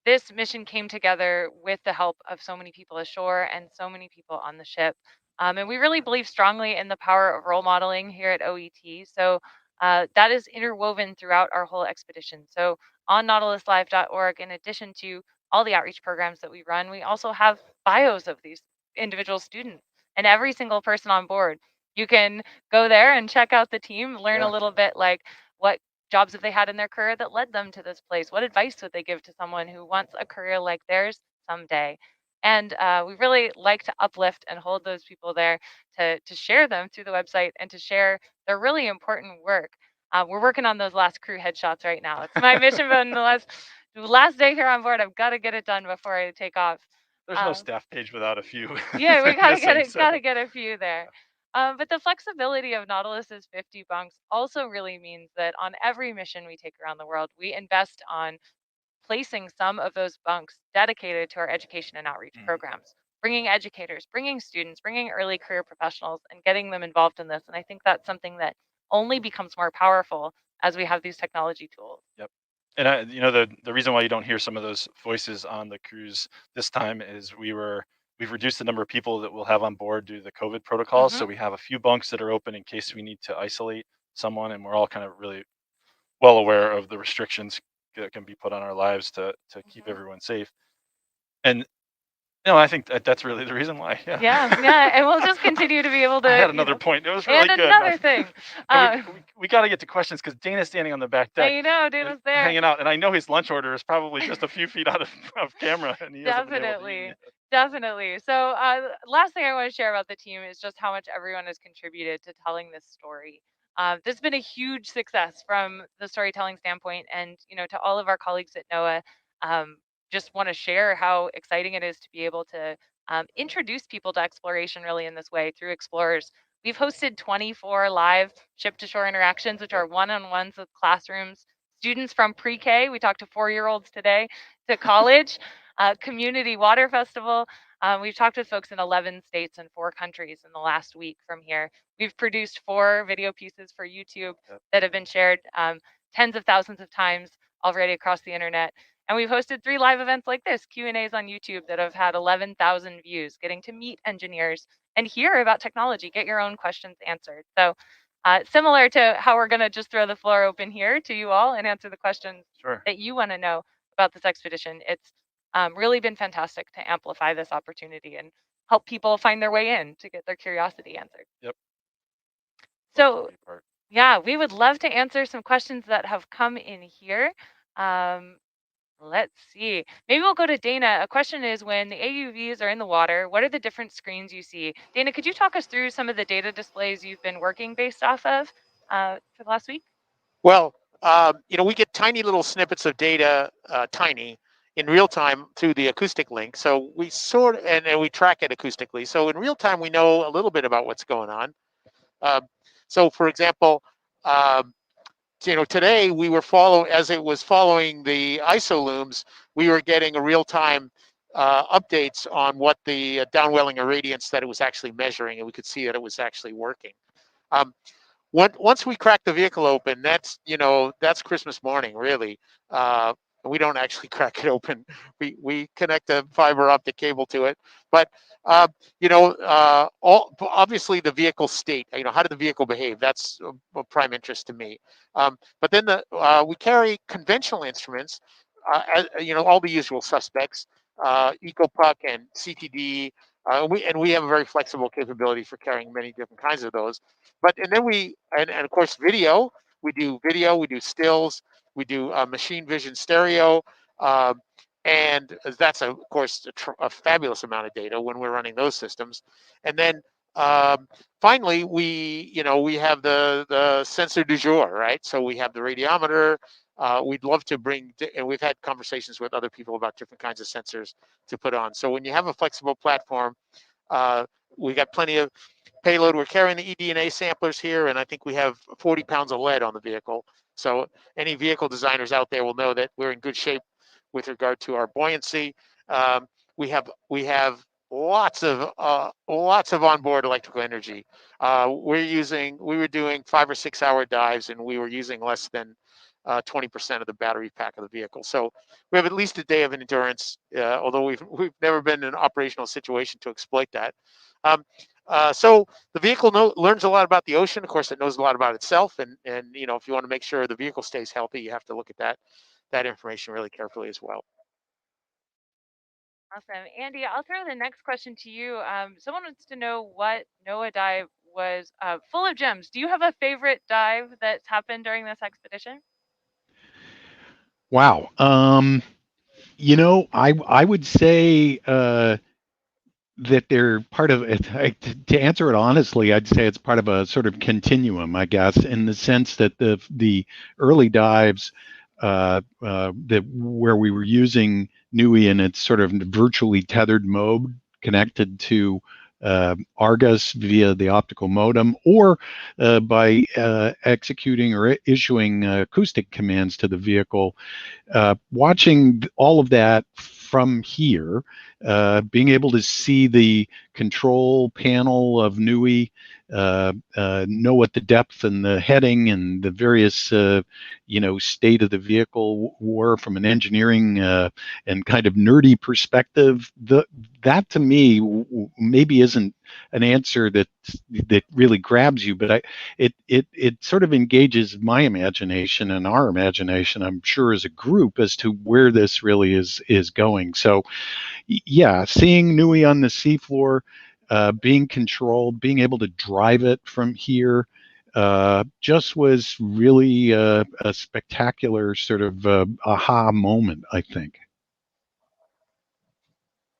This mission came together with the help of so many people ashore and so many people on the ship. And we really believe strongly in the power of role modeling here at OET. So that is interwoven throughout our whole expedition. So on nautiluslive.org, in addition to all the outreach programs that we run, we also have bios of these individual students and every single person on board. You can go there and check out the team, learn a little bit like what jobs have they had in their career that led them to this place? What advice would they give to someone who wants a career like theirs someday? And we really like to uplift and hold those people there to share them through the website and to share their really important work. We're working on those last crew headshots right now. It's my mission, but in the last day here on board, I've got to get it done before I take off. There's no staff page without a few. Yeah, we gotta missing, get it. so. Gotta get a few there. But the flexibility of Nautilus's 50 bunks also really means that on every mission we take around the world, we invest on placing some of those bunks dedicated to our education and outreach programs, bringing educators, bringing students, bringing early career professionals, and getting them involved in this. And I think that's something that only becomes more powerful as we have these technology tools. Yep. And the reason why you don't hear some of those voices on the cruise this time is we've reduced the number of people that we'll have on board due to the COVID protocols. So we have a few bunks that are open in case we need to isolate someone, and we're all kind of really well aware of the restrictions that can be put on our lives to keep everyone safe. And I think that's really the reason why. Yeah, and we'll just continue to be able to. I had another point. It was really and good. Another thing. We got to get to questions because Dana's standing on the back deck. I know, Dana's there. Hanging out. And I know his lunch order is probably just a few feet out of camera. And he Definitely. So last thing I want to share about the team is just how much everyone has contributed to telling this story. This has been a huge success from the storytelling standpoint. And, to all of our colleagues at NOAA, just want to share how exciting it is to be able to introduce people to exploration really in this way through explorers. We've hosted 24 live ship-to-shore interactions, which are one-on-ones with classrooms, students from pre-K, we talked to 4-year-olds today, to college, community water festival. We've talked with folks in 11 states and 4 countries in the last week from here. We've produced 4 video pieces for YouTube that have been shared tens of thousands of times already across the internet. And we've hosted 3 live events like this, Q&As on YouTube that have had 11,000 views, getting to meet engineers and hear about technology, get your own questions answered. So similar to how we're gonna just throw the floor open here to you all and answer the questions that you wanna know about this expedition. It's really been fantastic to amplify this opportunity and help people find their way in to get their curiosity answered. Yep. So yeah, we would love to answer some questions that have come in here. Let's see. Maybe we'll go to Dana. A question is, when the AUVs are in the water, what are the different screens you see? Dana, could you talk us through some of the data displays you've been working based off of for the last week? Well, we get tiny little snippets of data, tiny, in real time through the acoustic link. So we and we track it acoustically. So in real time, we know a little bit about what's going on. So for example, today we were as it was following the ISO looms, we were getting a real-time updates on what the downwelling irradiance that it was actually measuring, and we could see that it was actually working. Once we crack the vehicle open, that's Christmas morning, really. We don't actually crack it open. We connect a fiber optic cable to it, but obviously the vehicle state. How did the vehicle behave? That's of prime interest to me. But then we carry conventional instruments, all the usual suspects, EcoPuck and CTD. We have a very flexible capability for carrying many different kinds of those. And then of course video. We do stills. We do machine vision stereo, and that's of course a fabulous amount of data when we're running those systems. And then finally, we have the sensor du jour, right? So we have the radiometer. We'd love to and we've had conversations with other people about different kinds of sensors to put on. So when you have a flexible platform, we got plenty of payload. We're carrying the eDNA samplers here, and I think we have 40 pounds of lead on the vehicle. So any vehicle designers out there will know that we're in good shape with regard to our buoyancy. We have lots of onboard electrical energy. We were doing 5 or 6 hour dives, and we were using less than 20% of the battery pack of the vehicle. So we have at least a day of endurance, although we've never been in an operational situation to exploit that. So the vehicle learns a lot about the ocean. Of course, it knows a lot about itself. And if you want to make sure the vehicle stays healthy, you have to look at that information really carefully as well. Awesome. Andy, I'll throw the next question to you. Someone wants to know what NOAA dive was full of gems. Do you have a favorite dive that's happened during this expedition? Wow. I would say that they're part of it. To answer it honestly, I'd say it's part of a sort of continuum, I guess, in the sense that the early dives that where we were using NUI in its sort of virtually tethered mode, connected to Argus via the optical modem, or by executing or issuing acoustic commands to the vehicle. Watching all of that from here, being able to see the control panel of NUI, know what the depth and the heading and the various state of the vehicle were from an engineering and kind of nerdy perspective, that to me maybe isn't an answer that really grabs you, but it sort of engages my imagination and our imagination, I'm sure, as a group, as to where this really is going. So yeah, seeing NUI on the seafloor, being controlled, being able to drive it from here, just was really a spectacular sort of aha moment, I think.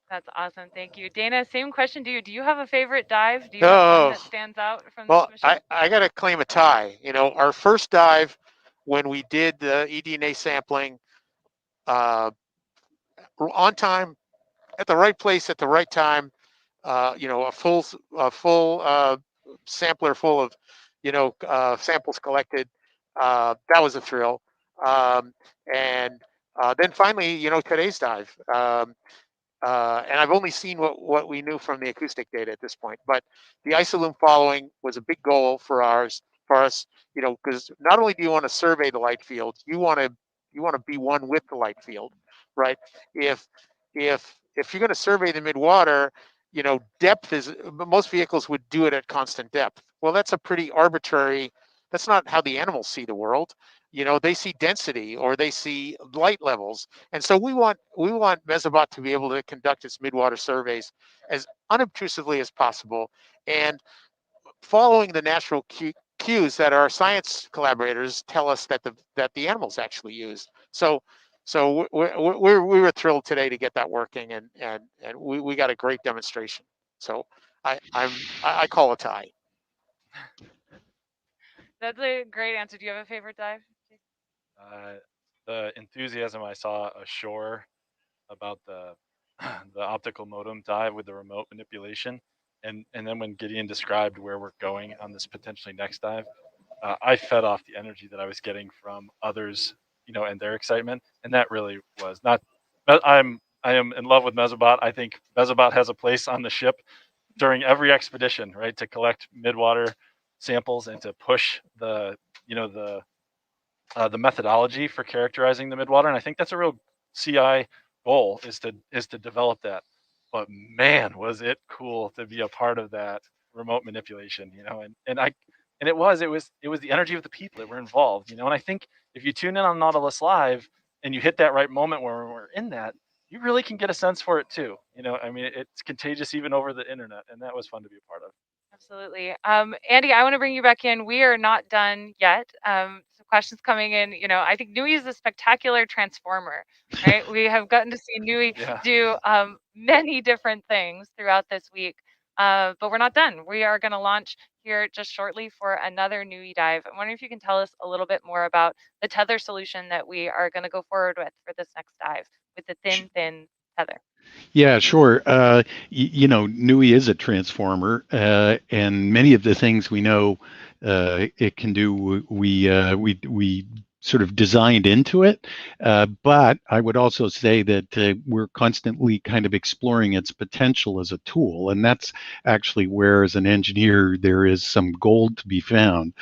That's awesome. Thank you. Dana, same question to you. Do you have a favorite dive? Do you have one that stands out from this Well, mission? I got to claim a tie. Our first dive when we did the eDNA sampling, on time, at the right place at the right time, a full sampler full of, samples collected. That was a thrill. And then finally, today's dive. And I've only seen what we knew from the acoustic data at this point. But the isolume following was a big goal for us. Because not only do you want to survey the light field, you want to be one with the light field, right? If you're going to survey the midwater, depth is, most vehicles would do it at constant depth. Well, that's a pretty arbitrary. That's not how the animals see the world. They see density or they see light levels, and so we want Mesobot to be able to conduct its midwater surveys as unobtrusively as possible, and following the natural cues that our science collaborators tell us that the animals actually use. So we were thrilled today to get that working, and we got a great demonstration. So I call a tie. That's a great answer. Do you have a favorite dive? The enthusiasm I saw ashore about the the optical modem dive with the remote manipulation, and then when Gideon described where we're going on this potentially next dive, I fed off the energy that I was getting from others, and their excitement, and that really was not. I am in love with Mesobot. I think Mesobot has a place on the ship during every expedition, right, to collect midwater samples and to push the methodology for characterizing the midwater, and I think that's a real CI goal, is to develop that. But man, was it cool to be a part of that remote manipulation, and it was the energy of the people that were involved, and I think if you tune in on Nautilus Live and you hit that right moment where we're in that, you really can get a sense for it too. It's contagious even over the internet, and that was fun to be a part of. Absolutely. Andy, I want to bring you back in. We are not done yet. Some questions coming in. I think NUI is a spectacular transformer, right? We have gotten to see NUI do many different things throughout this week, but we're not done. We are going to launch here just shortly for another NUI dive. I'm wondering if you can tell us a little bit more about the tether solution that we are going to go forward with for this next dive with the thin tether. Yeah, sure. NUI is a transformer, and many of the things we know it can do, we sort of designed into it. But I would also say that we're constantly kind of exploring its potential as a tool, and that's actually where, as an engineer, there is some gold to be found.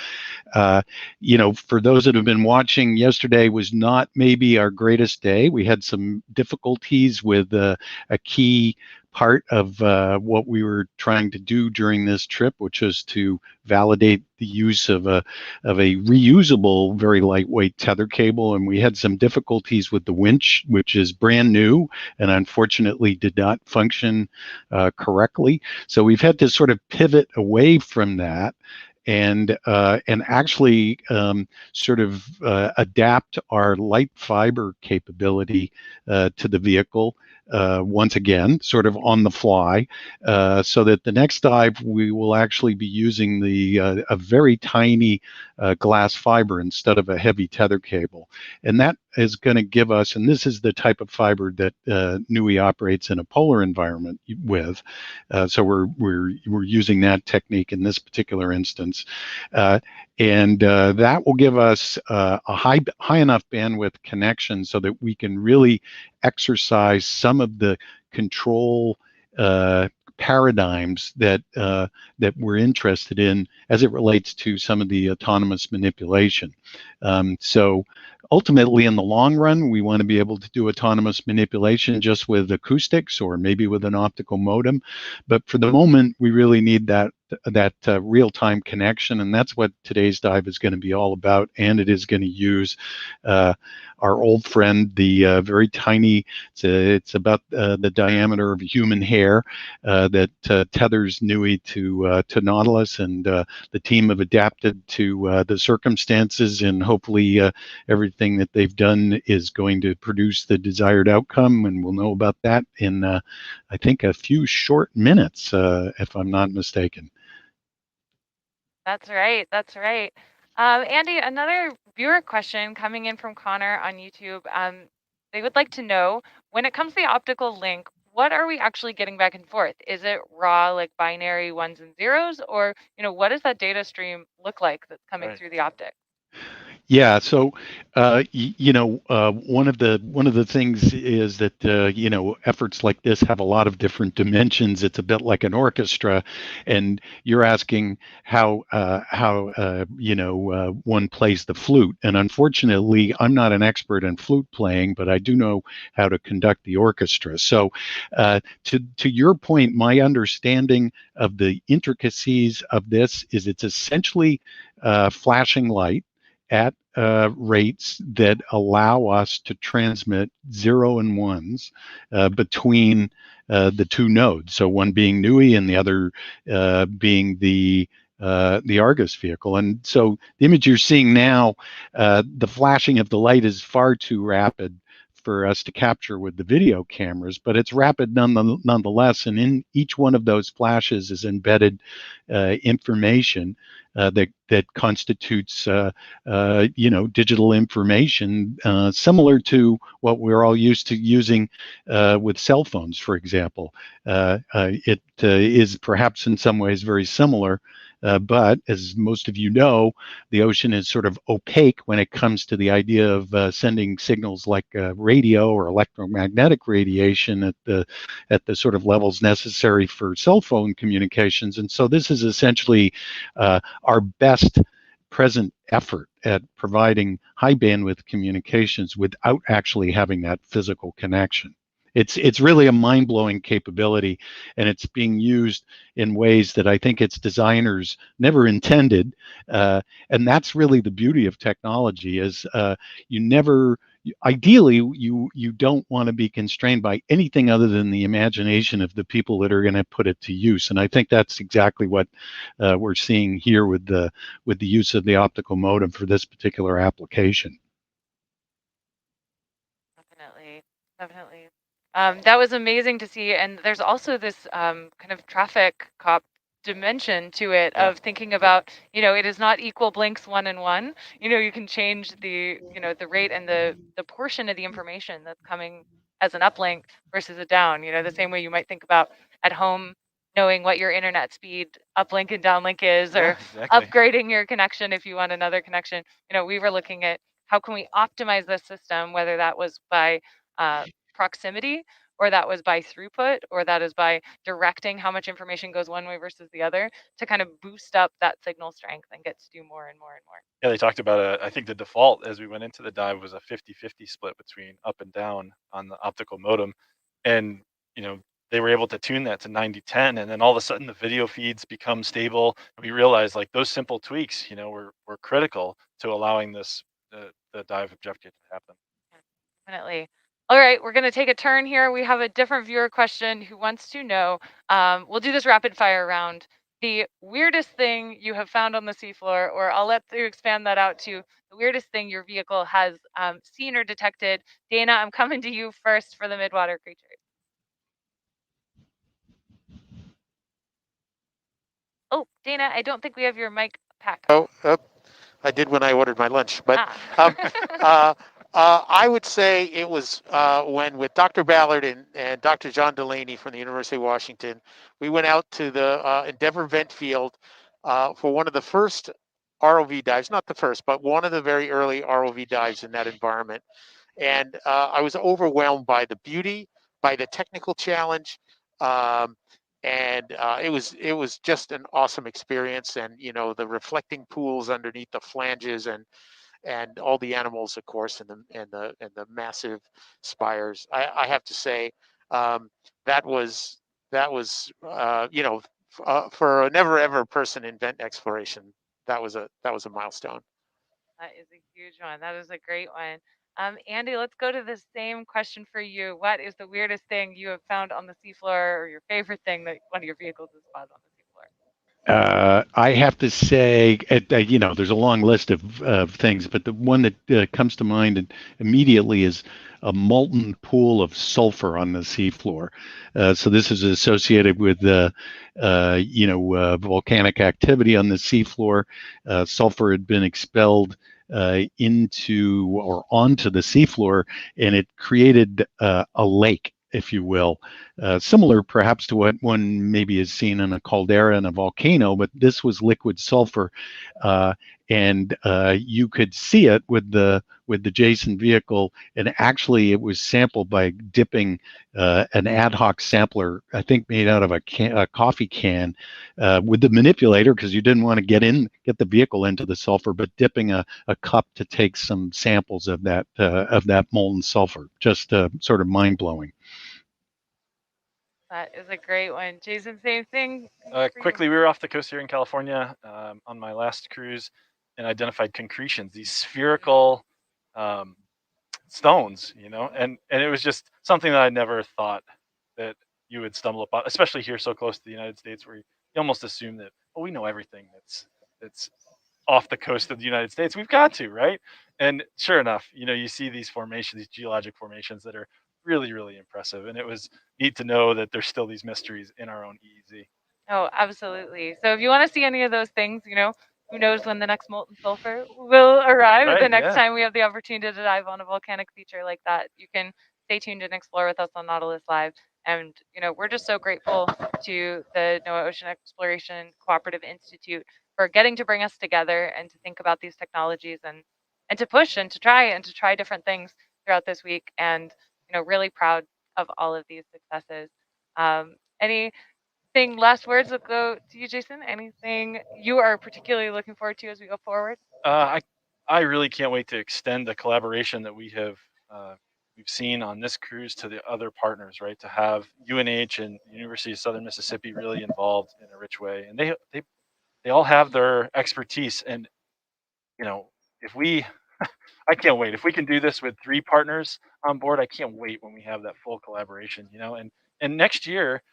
For those that have been watching, yesterday was not maybe our greatest day. We had some difficulties with a key part of what we were trying to do during this trip, which was to validate the use of a reusable, very lightweight tether cable. And we had some difficulties with the winch, which is brand new and unfortunately did not function correctly. So we've had to sort of pivot away from that and actually sort of adapt our light fiber capability to the vehicle. once again, sort of on the fly, so that the next dive we will actually be using a very tiny glass fiber instead of a heavy tether cable. And that is going to give us, and this is the type of fiber that NOAA operates in a polar environment with. So we're using that technique in this particular instance. And that will give us a high enough bandwidth connection so that we can really exercise some of the control paradigms that we're interested in as it relates to some of the autonomous manipulation. So ultimately, in the long run, we want to be able to do autonomous manipulation just with acoustics or maybe with an optical modem. But for the moment, we really need that real-time connection, and that's what today's dive is going to be all about. And it is going to use our old friend, the very tiny, it's about the diameter of a human hair, that tethers NOAA to Nautilus, and the team have adapted to the circumstances, and hopefully everything that they've done is going to produce the desired outcome, and we'll know about that in I think a few short minutes, if I'm not mistaken. That's right. That's right. Andy, another viewer question coming in from Connor on YouTube. They would like to know, when it comes to the optical link, what are we actually getting back and forth? Is it raw, like binary ones and zeros, or what does that data stream look like that's coming through the optic? Yeah, so one of the things is that efforts like this have a lot of different dimensions. It's a bit like an orchestra, and you're asking how one plays the flute. And unfortunately, I'm not an expert in flute playing, but I do know how to conduct the orchestra. So, to your point, my understanding of the intricacies of this is it's essentially flashing light at rates that allow us to transmit 0 and 1s between the two nodes. So one being NOAA and the other being the Argus vehicle. And so the image you're seeing now, the flashing of the light is far too rapid for us to capture with the video cameras, but it's rapid nonetheless. And in each one of those flashes is embedded information that constitutes digital information, similar to what we're all used to using with cell phones, for example. It is perhaps in some ways very similar. But as most of you know, the ocean is sort of opaque when it comes to the idea of sending signals like radio or electromagnetic radiation at the sort of levels necessary for cell phone communications. And so this is essentially our best present effort at providing high bandwidth communications without actually having that physical connection. It's really a mind-blowing capability, and it's being used in ways that I think its designers never intended. And that's really the beauty of technology, is ideally you don't want to be constrained by anything other than the imagination of the people that are going to put it to use. And I think that's exactly what we're seeing here with the use of the optical modem for this particular application. Definitely. That was amazing to see. And there's also this kind of traffic cop dimension to it, of thinking about, it is not equal blinks 1 and 1. You can change the rate and the portion of the information that's coming as an uplink versus a down, the same way you might think about at home knowing what your internet speed uplink and downlink is, or upgrading your connection if you want another connection. We were looking at how can we optimize the system, whether that was by proximity, or that was by throughput, or that is by directing how much information goes one way versus the other, to kind of boost up that signal strength and get to do more and more and more. Yeah, they talked about I think the default as we went into the dive was a 50-50 split between up and down on the optical modem. And, they were able to tune that to 90-10, and then all of a sudden the video feeds become stable. And we realized like those simple tweaks, were critical to allowing this, the dive objective to happen. Definitely. All right, we're going to take a turn here. We have a different viewer question who wants to know, we'll do this rapid fire round, the weirdest thing you have found on the seafloor, or I'll let you expand that out to the weirdest thing your vehicle has seen or detected. Dana, I'm coming to you first for the midwater creatures. Oh, Dana, I don't think we have your mic packed. Oh, I did when I ordered my lunch. But Ah. I would say it was when with Dr. Ballard and Dr. John Delaney from the University of Washington, we went out to the Endeavour vent field for one of the first ROV dives, not the first, but one of the very early ROV dives in that environment. And I was overwhelmed by the beauty, by the technical challenge, and it was just an awesome experience. And you know, the reflecting pools underneath the flanges, and all the animals, of course, and the massive spires. I have to say that was you know, for a never ever person in vent exploration, that was a milestone. That is a huge one. That is a great one. Andy, let's go to the same question for you. What is the weirdest thing you have found on the seafloor, or your favorite thing that one of your vehicles has spotted on the seafloor? I have to say, you know, there's a long list of things, but the one that comes to mind immediately is a molten pool of sulfur on the seafloor. So this is associated with you know, volcanic activity on the seafloor. Sulfur had been expelled into or onto the seafloor, and it created a lake, if you will, similar perhaps to what one maybe has seen in a caldera and a volcano, but this was liquid sulfur, and you could see it with the Jason vehicle, and actually it was sampled by dipping an ad hoc sampler, I think made out of a coffee can, with the manipulator, because you didn't want to get the vehicle into the sulfur, but dipping a cup to take some samples of that molten sulfur. Just sort of mind blowing. That is a great one. Jason, same thing. Quickly, we were off the coast here in California on my last cruise and identified concretions, these spherical stones, you know, and it was just something that I never thought that you would stumble upon, especially here so close to the United States, where you almost assume that, oh, we know everything that's off the coast of the United States. We've got to, right? And sure enough, you know, you see these formations, these geologic formations that are really, really impressive. And it was neat to know that there's still these mysteries in our own EEZ. Oh, absolutely. So if you want to see any of those things, you know, who knows when the next molten sulfur will arrive, Right, the next yeah. time we have the opportunity to dive on a volcanic feature like that. You can stay tuned and explore with us on Nautilus Live. And, you know, we're just so grateful to the NOAA Ocean Exploration Cooperative Institute for getting to bring us together and to think about these technologies and to push and to try different things throughout this week. And, you know, really proud of all of these successes. Anything last words will go to you, Jason? Anything you are particularly looking forward to as we go forward? I really can't wait to extend the collaboration that we've seen on this cruise to the other partners, right? To have UNH and University of Southern Mississippi really involved in a rich way, and they all have their expertise. And you know, if we, I can't wait if we can do this with 3 partners on board. I can't wait when we have that full collaboration. You know, and next year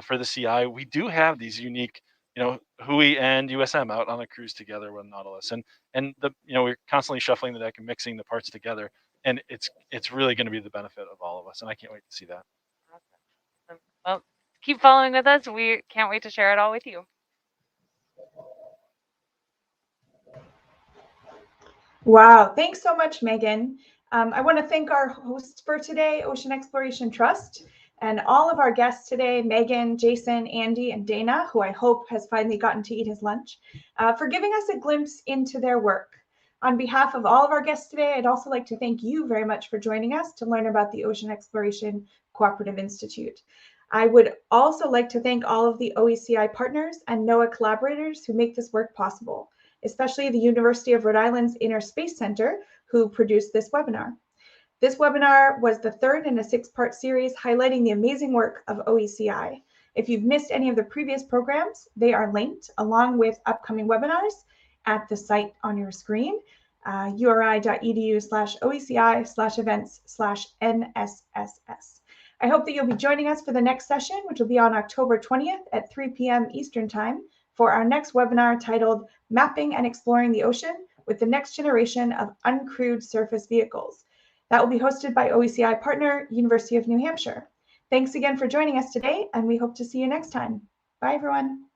for the CI, we do have these unique, you know, WHOI and USM out on a cruise together with Nautilus, and the, you know, we're constantly shuffling the deck and mixing the parts together, and it's really going to be the benefit of all of us, and I can't wait to see that. Awesome. Well, keep following with us. We can't wait to share it all with you. Wow, thanks so much, Megan. I want to thank our hosts for today, Ocean Exploration Trust, and all of our guests today, Megan, Jason, Andy, and Dana, who I hope has finally gotten to eat his lunch, for giving us a glimpse into their work. On behalf of all of our guests today, I'd also like to thank you very much for joining us to learn about the Ocean Exploration Cooperative Institute. I would also like to thank all of the OECI partners and NOAA collaborators who make this work possible, especially the University of Rhode Island's Inner Space Center, who produced this webinar. This webinar was the third in a 6-part series highlighting the amazing work of OECI. If you've missed any of the previous programs, they are linked along with upcoming webinars at the site on your screen, uri.edu/OECI/events/NSSS. I hope that you'll be joining us for the next session, which will be on October 20th at 3 p.m. Eastern Time, for our next webinar titled Mapping and Exploring the Ocean with the Next Generation of Uncrewed Surface Vehicles. That will be hosted by OECI partner, University of New Hampshire. Thanks again for joining us today, and we hope to see you next time. Bye, everyone.